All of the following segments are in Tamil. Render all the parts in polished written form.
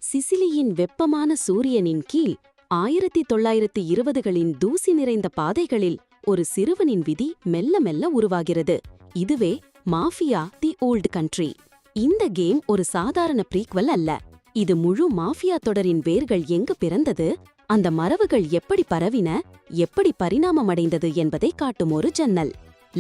சிசிலியின் வெப்பமான சூரியனின் கீழ் 1920களின் தூசி நிறைந்த பாதைகளில் ஒரு சிறுவனின் விதி மெல்ல மெல்ல உருவாகிறது. இதுவே மாஃபியா தி ஓல்ட் கண்ட்ரி. இந்த கேம் ஒரு சாதாரண ப்ரீக்வல் அல்ல. இது முழு மாஃபியா தொடரின் வேர்கள் எங்கு பிறந்தது, அந்த மரபுகள் எப்படி பரவின, எப்படி பரிணாமமடைந்தது என்பதை காட்டும் ஒரு ஜன்னல்.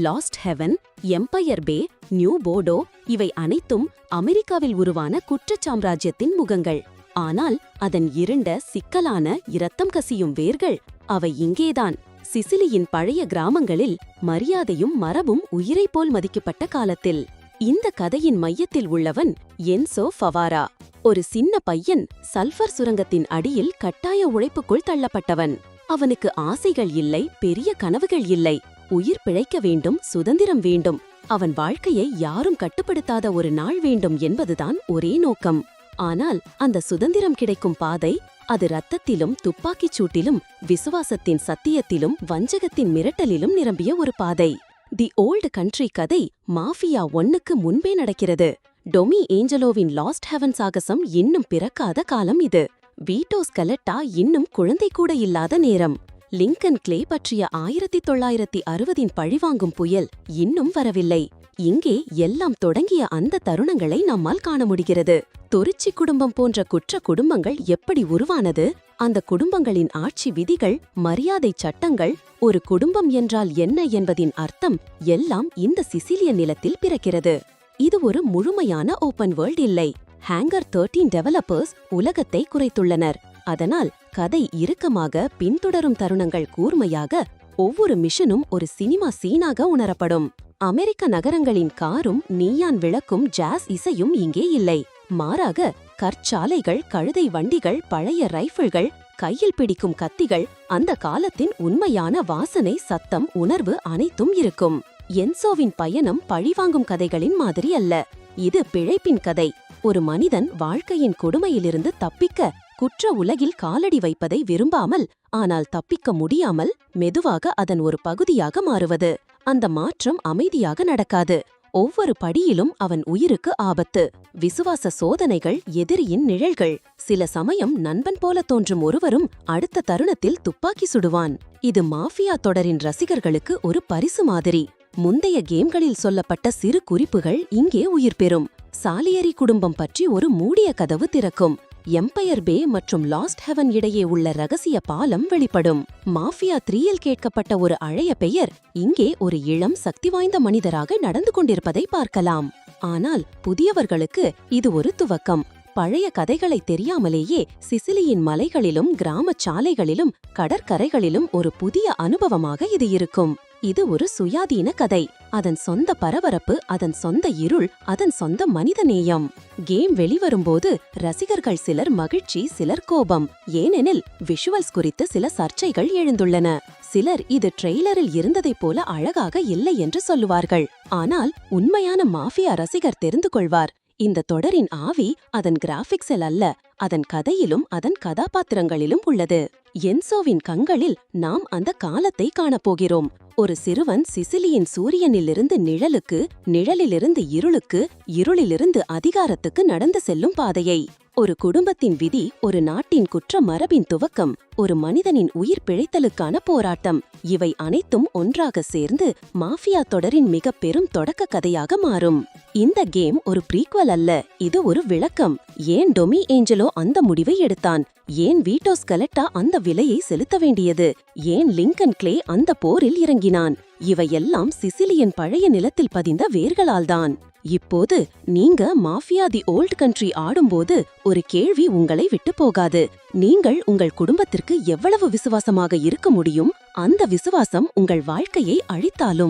லாஸ்ட் ஹெவன், எம்பயர் பே, நியூ போர்டோ இவை அனைத்தும் அமெரிக்காவில் உருவான குற்றச் சாம்ராஜ்யத்தின் முகங்கள். ஆனால் அதன் இருண்ட, சிக்கலான, இரத்தம் கசியும் வேர்கள் அவை இங்கேதான். சிசிலியின் பழைய கிராமங்களில் மரியாதையும் மரபும் உயிரைப் போல் மதிக்கப்பட்ட காலத்தில். இந்த கதையின் மையத்தில் உள்ளவன் என்சோ ஃபவாரா. ஒரு சின்ன பையன் சல்ஃபர் சுரங்கத்தின் அடியில் கட்டாய உழைப்புக்குள் தள்ளப்பட்டவன். அவனுக்கு ஆசைகள் இல்லை, பெரிய கனவுகள் இல்லை. உயிர் பிழைக்க வேண்டும், சுதந்திரம் வேண்டும், அவன் வாழ்க்கையை யாரும் கட்டுப்படுத்தாத ஒரு நாள் வேண்டும் என்பதுதான் ஒரே நோக்கம். ஆனால் அந்த சுதந்திரம் கிடைக்கும் பாதை, அது இரத்தத்திலும், துப்பாக்கிச் சூட்டிலும், விசுவாசத்தின் சத்தியத்திலும், வஞ்சகத்தின் மிரட்டலிலும் நிரம்பிய ஒரு பாதை. தி ஓல்டு கண்ட்ரி கதை மாஃபியா 1க்கு முன்பே நடக்கிறது. டொமி ஏஞ்சலோவின் லாஸ்ட் ஹெவன் சாகசம் இன்னும் பிறக்காத காலம் இது. வீட்டோ ஸ்கெலட்டா இன்னும் குழந்தை கூட இல்லாத நேரம். லிங்கன் கிளே பற்றிய 1960இன் பழிவாங்கும் புயல் இன்னும் வரவில்லை. இங்கே எல்லாம் தொடங்கிய அந்த தருணங்களை நம்மால் காண முடிகிறது. தொரிச்சி குடும்பம் போன்ற குற்ற குடும்பங்கள் எப்படி உருவானது, அந்த குடும்பங்களின் ஆட்சி விதிகள், மரியாதை சட்டங்கள், ஒரு குடும்பம் என்றால் என்ன என்பதின் அர்த்தம் எல்லாம் இந்த சிசிலியன் நிலத்தில் பிறக்கிறது. இது ஒரு முழுமையான ஓபன் வேர்ல்ட் இல்லை. ஹேங்கர் 13 டெவலப்பர்ஸ் உலகத்தை குறைத்துள்ளனர். அதனால் கதை இறுக்கமாக, பின்தொடரும் தருணங்கள் கூர்மையாக, ஒவ்வொரு மிஷனும் ஒரு சினிமா சீனாக உணரப்படும். அமெரிக்க நகரங்களின் காரும், நீயான் விளக்கும், ஜாஸ் இசையும் இங்கே இல்லை. மாறாக கற்சாலைகள், கழுதை வண்டிகள், பழைய ரைஃபிள்கள், கையில் பிடிக்கும் கத்திகள், அந்த காலத்தின் உண்மையான வாசனை, சத்தம், உணர்வு அனைத்தும் இருக்கும். என்சோவின் பயணம் பழிவாங்கும் கதைகளின் மாதிரி அல்ல. இது பிழைப்பின் கதை. ஒரு மனிதன் வாழ்க்கையின் கொடுமையிலிருந்து தப்பிக்க குற்ற உலகில் காலடி வைப்பதை விரும்பாமல், ஆனால் தப்பிக்க முடியாமல், மெதுவாக அதன் ஒரு பகுதியாக மாறுவது. அந்த மாற்றம் அமைதியாக நடக்காது. ஒவ்வொரு படியிலும் அவன் உயிருக்கு ஆபத்து. விசுவாச சோதனைகள், எதிரியின் நிழல்கள். சில சமயம் நண்பன் போல தோன்றும் ஒருவரும் அடுத்த தருணத்தில் துப்பாக்கி சுடுவான். இது மாஃபியா தொடரின் ரசிகர்களுக்கு ஒரு பரிசு மாதிரி. முந்தைய கேம்களில் சொல்லப்பட்ட சிறு குறிப்புகள் இங்கே உயிர் பெறும். சாலியரி குடும்பம் பற்றி ஒரு மூடிய கதவு திறக்கும். எம்பயர் பே மற்றும் லாஸ்ட் ஹெவன் இடையே உள்ள ரகசிய பாலம் வெளிப்படும். மாஃபியா 3இல் கேட்கப்பட்ட ஒரு அழைய பெயர் இங்கே ஒரு இளம், சக்தி வாய்ந்த மனிதராக நடந்து கொண்டிருப்பதை பார்க்கலாம். ஆனால் புதியவர்களுக்கு இது ஒரு துவக்கம். பழைய கதைகளை தெரியாமலேயே சிசிலியின் மலைகளிலும், கிராமச் சாலைகளிலும், கடற்கரைகளிலும் ஒரு புதிய அனுபவமாக இது இருக்கும். இது ஒரு சுயாதீன கதை. அதன் சொந்த பரபரப்பு, அதன் சொந்த இருள், அதன் சொந்த மனிதநேயம். கேம் வெளிவரும்போது ரசிகர்கள் சிலர் மகிழ்ச்சி, சிலர் கோபம். ஏனெனில் விஷுவல்ஸ் குறித்து சில சர்ச்சைகள் எழுந்துள்ளன. சிலர் இது ட்ரெய்லரில் இருந்ததைப் போல அழகாக இல்லை என்று சொல்லுவார்கள். ஆனால் உண்மையான மாஃபியா ரசிகர் தெரிந்து கொள்வார், இந்த தொடரின் ஆவி அதன் கிராபிக்ஸில் அல்ல, அதன் கதையிலும், அதன் கதாபாத்திரங்களிலும் உள்ளது. என்சோவின் கண்களில் நாம் அந்த காலத்தை காணப்போகிறோம். ஒரு சிறுவன் சிசிலியின் சூரியனிலிருந்து நிழலுக்கு, நிழலிலிருந்து இருளுக்கு, இருளிலிருந்து அதிகாரத்துக்கு நடந்து செல்லும் பாதையை. ஒரு குடும்பத்தின் விதி, ஒரு நாட்டின் குற்ற மரபின் துவக்கம், ஒரு மனிதனின் உயிர் பிழைத்தலுக்கான போராட்டம். இவை அனைத்தும் ஒன்றாக சேர்ந்து மாஃபியா தொடரின் மிக பெரும் தொடக்க கதையாக மாறும். இந்த கேம் ஒரு ப்ரீக்வல் அல்ல, இது ஒரு விளக்கம். ஏன் டொமி ஏஞ்சலோ அந்த முடிவை எடுத்தான்? ஏன் வீட்டோ ஸ்கெலட்டா அந்த விலையை செலுத்த வேண்டியது? ஏன் லிங்கன் கிளே அந்த போரில் இறங்கினான்? இவையெல்லாம் சிசிலியன் பழைய நிலத்தில் பதிந்த வேர்களால்தான். இப்போது நீங்க மாஃபியா தி ஓல்ட் கண்ட்ரி ஆடும்போது ஒரு கேள்வி உங்களை விட்டு போகாது. நீங்கள் உங்கள் குடும்பத்திற்கு எவ்வளவு விசுவாசமாக இருக்க முடியும்? அந்த விசுவாசம் உங்கள் வாழ்க்கையை அழித்தாலும்